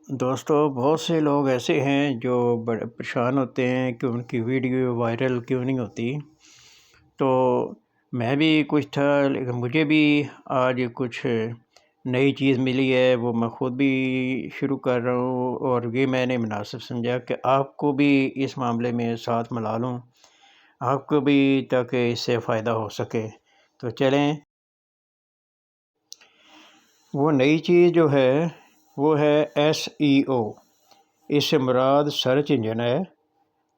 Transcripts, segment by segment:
دوستو بہت سے لوگ ایسے ہیں جو بڑے پریشان ہوتے ہیں کہ ان کی ویڈیو وائرل کیوں نہیں ہوتی۔ تو میں بھی کچھ تھا، لیکن مجھے بھی آج کچھ نئی چیز ملی ہے، وہ میں خود بھی شروع کر رہا ہوں، اور یہ میں نے مناسب سمجھا کہ آپ کو بھی اس معاملے میں ساتھ ملا لوں، آپ کو بھی، تاکہ اس سے فائدہ ہو سکے۔ تو چلیں، وہ نئی چیز جو ہے وہ ہے SEO۔ اس سے مراد سرچ انجن ہے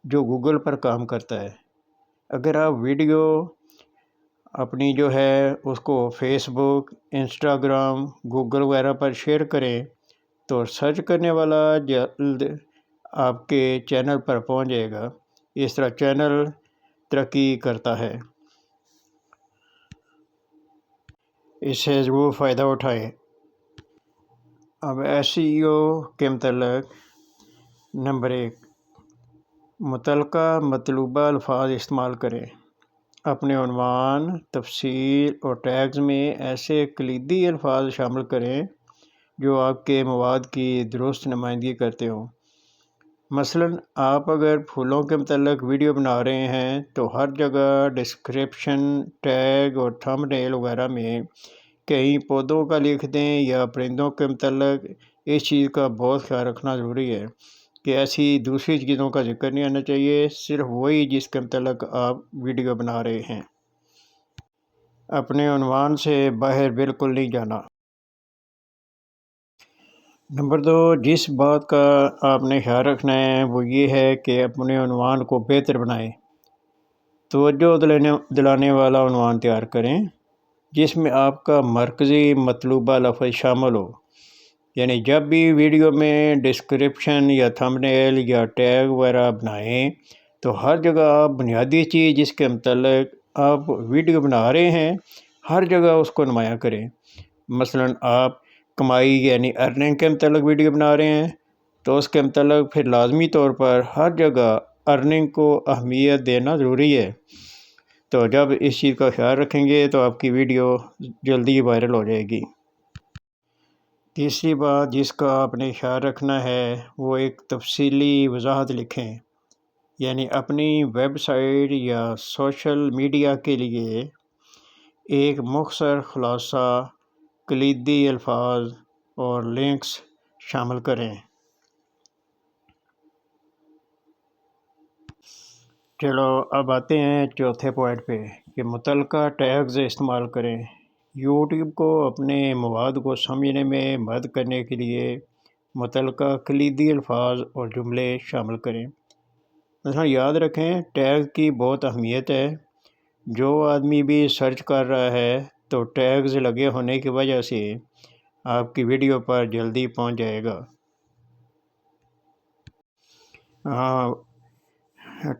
جو گوگل پر کام کرتا ہے۔ اگر آپ ویڈیو اپنی جو ہے اس کو فیس بک، انسٹاگرام، گوگل وغیرہ پر شیئر کریں تو سرچ کرنے والا جلد آپ کے چینل پر پہنچ جائے گا۔ اس طرح چینل ترقی کرتا ہے، اس سے ضرور فائدہ اٹھائیں۔ اب SEO کے متعلق نمبر 1، متعلقہ مطلوبہ الفاظ استعمال کریں۔ اپنے عنوان، تفصیل اور ٹیگز میں ایسے کلیدی الفاظ شامل کریں جو آپ کے مواد کی درست نمائندگی کرتے ہوں۔ مثلاً آپ اگر پھولوں کے متعلق ویڈیو بنا رہے ہیں تو ہر جگہ ڈسکرپشن، ٹیگ اور تھمب نیل وغیرہ میں کہیں پودوں کا لکھ دیں یا پرندوں کے متعلق۔ اس چیز کا بہت خیال رکھنا ضروری ہے کہ ایسی دوسری چیزوں کا ذکر نہیں آنا چاہیے، صرف وہی جس کے متعلق آپ ویڈیو بنا رہے ہیں۔ اپنے عنوان سے باہر بالکل نہیں جانا۔ نمبر 2، جس بات کا آپ نے خیال رکھنا ہے وہ یہ ہے کہ اپنے عنوان کو بہتر بنائیں۔ توجہ دلانے والا عنوان تیار کریں جس میں آپ کا مرکزی مطلوبہ لفظ شامل ہو۔ یعنی جب بھی ویڈیو میں ڈسکرپشن یا تھمب نیل یا ٹیگ وغیرہ بنائیں تو ہر جگہ آپ بنیادی چیز جس کے متعلق آپ ویڈیو بنا رہے ہیں ہر جگہ اس کو نمایاں کریں۔ مثلاً آپ کمائی یعنی ارننگ کے متعلق ویڈیو بنا رہے ہیں تو اس کے متعلق پھر لازمی طور پر ہر جگہ ارننگ کو اہمیت دینا ضروری ہے۔ تو جب اس چیز کا خیال رکھیں گے تو آپ کی ویڈیو جلدی وائرل ہو جائے گی۔ تیسری بات جس کا آپ نے خیال رکھنا ہے وہ ایک تفصیلی وضاحت لکھیں۔ یعنی اپنی ویب سائٹ یا سوشل میڈیا کے لیے ایک مختصر خلاصہ، کلیدی الفاظ اور لنکس شامل کریں۔ چلو اب آتے ہیں چوتھے پوائنٹ پہ کہ متعلقہ ٹیگز استعمال کریں۔ یوٹیوب کو اپنے مواد کو سمجھنے میں مدد کرنے کے لیے متعلقہ کلیدی الفاظ اور جملے شامل کریں۔ مثلا یاد رکھیں ٹیگ کی بہت اہمیت ہے۔ جو آدمی بھی سرچ کر رہا ہے تو ٹیگز لگے ہونے کی وجہ سے آپ کی ویڈیو پر جلدی پہنچ جائے گا۔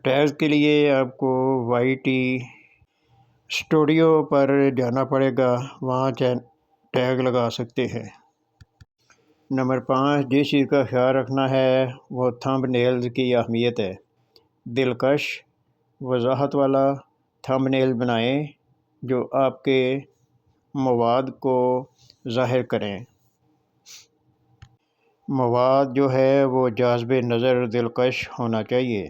ٹیگز کے لیے آپ کو YT اسٹوڈیو پر جانا پڑے گا، وہاں ٹیگ لگا سکتے ہیں۔ نمبر 5، جس چیز کا خیال رکھنا ہے وہ تھمب نیلز کی اہمیت ہے۔ دلکش، وضاحت والا تھمب نیل بنائیں جو آپ کے مواد کو ظاہر کریں۔ مواد جو ہے وہ جاذب نظر، دلکش ہونا چاہیے۔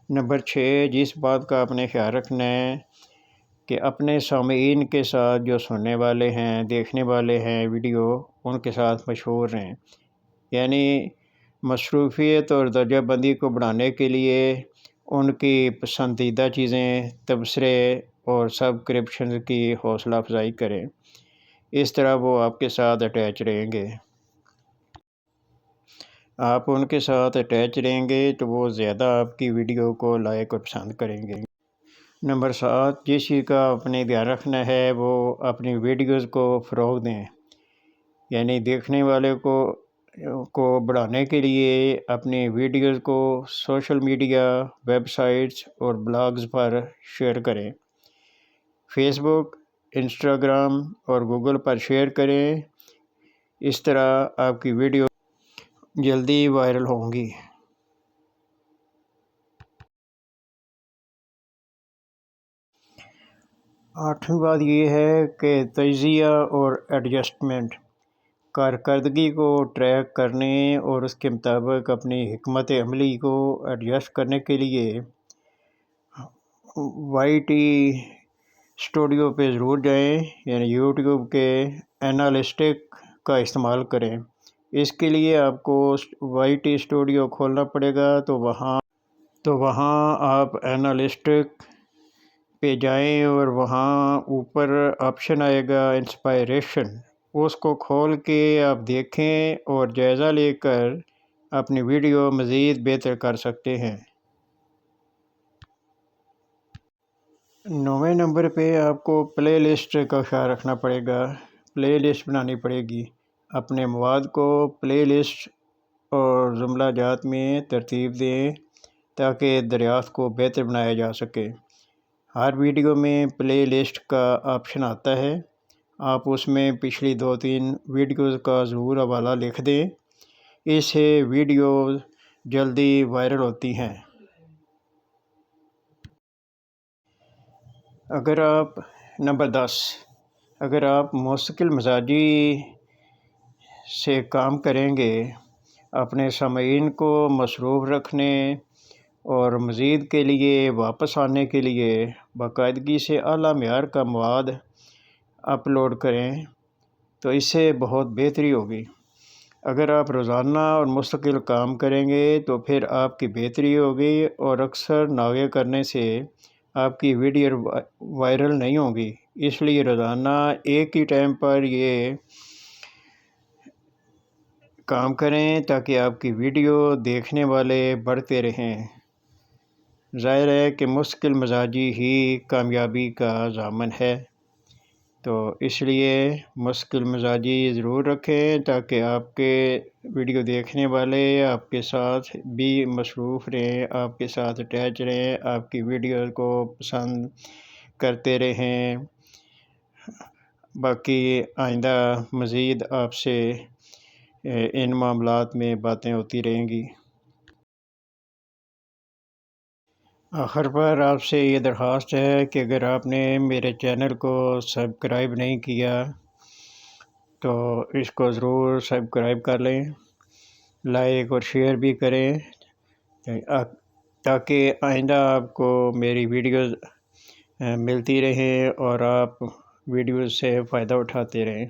نمبر 6، جس بات کا آپ نے خیال رکھنا ہے کہ اپنے سامعین کے ساتھ، جو سننے والے ہیں، دیکھنے والے ہیں ویڈیو، ان کے ساتھ مشہور رہیں۔ یعنی مصروفیت اور درجہ بندی کو بڑھانے کے لیے ان کی پسندیدہ چیزیں، تبصرے اور سبسکرپشن کی حوصلہ افزائی کریں۔ اس طرح وہ آپ کے ساتھ اٹیچ رہیں گے۔ آپ ان کے ساتھ اٹیچ رہیں گے تو وہ زیادہ آپ کی ویڈیو کو لائک اور پسند کریں گے۔ نمبر 7، جس چیز کا آپ نے دھیان رکھنا ہے وہ اپنی ویڈیوز کو فروغ دیں۔ یعنی دیکھنے والے کو بڑھانے کے لیے اپنی ویڈیوز کو سوشل میڈیا، ویب سائٹس اور بلاگز پر شیئر کریں۔ فیس بک، انسٹاگرام اور گوگل پر شیئر کریں۔ اس طرح آپ کی ویڈیو جلدی وائرل ہوں گی۔ 8ویں بات یہ ہے کہ تجزیہ اور ایڈجسٹمنٹ۔ کارکردگی کو ٹریک کرنے اور اس کے مطابق اپنی حکمت عملی کو ایڈجسٹ کرنے کے لیے وائی ٹی اسٹوڈیو پہ ضرور جائیں، یعنی یوٹیوب کے انالسٹک کا استعمال کریں۔ اس کے لیے آپ کو وائی ٹی اسٹوڈیو کھولنا پڑے گا، تو وہاں آپ انالسٹک پہ جائیں اور وہاں اوپر آپشن آئے گا انسپائریشن، اس کو کھول کے آپ دیکھیں اور جائزہ لے کر اپنی ویڈیو مزید بہتر کر سکتے ہیں۔ 9ویں نمبر پہ آپ کو پلے لسٹ کا خیال رکھنا پڑے گا، پلے لسٹ بنانی پڑے گی۔ اپنے مواد کو پلے لسٹ اور جملہ جات میں ترتیب دیں تاکہ دریافت کو بہتر بنایا جا سکے۔ ہر ویڈیو میں پلے لسٹ کا آپشن آتا ہے، آپ اس میں پچھلی 2-3 ویڈیوز کا ضرور حوالہ لکھ دیں، اس سے ویڈیوز جلدی وائرل ہوتی ہیں۔ نمبر 10، اگر آپ مستقل مزاجی سے کام کریں گے، اپنے سامعین کو مصروف رکھنے اور مزید کے لیے واپس آنے کے لیے باقاعدگی سے اعلیٰ معیار کا مواد اپلوڈ کریں تو اس سے بہت بہتری ہوگی۔ اگر آپ روزانہ اور مستقل کام کریں گے تو پھر آپ کی بہتری ہوگی، اور اکثر ناغے کرنے سے آپ کی ویڈیو وائرل نہیں ہوگی۔ اس لیے روزانہ ایک ہی ٹائم پر یہ کام کریں تاکہ آپ کی ویڈیو دیکھنے والے بڑھتے رہیں۔ ظاہر ہے کہ مستقل مزاجی ہی کامیابی کا ضامن ہے، تو اس لیے مستقل مزاجی ضرور رکھیں تاکہ آپ کے ویڈیو دیکھنے والے آپ کے ساتھ بھی مصروف رہیں، آپ کے ساتھ اٹیچ رہیں، آپ کی ویڈیو کو پسند کرتے رہیں۔ باقی آئندہ مزید آپ سے ان معاملات میں باتیں ہوتی رہیں گی۔ آخر پر آپ سے یہ درخواست ہے کہ اگر آپ نے میرے چینل کو سبسکرائب نہیں کیا تو اس کو ضرور سبسکرائب کر لیں، لائک اور شیئر بھی کریں تاکہ آئندہ آپ کو میری ویڈیوز ملتی رہیں اور آپ ویڈیوز سے فائدہ اٹھاتے رہیں۔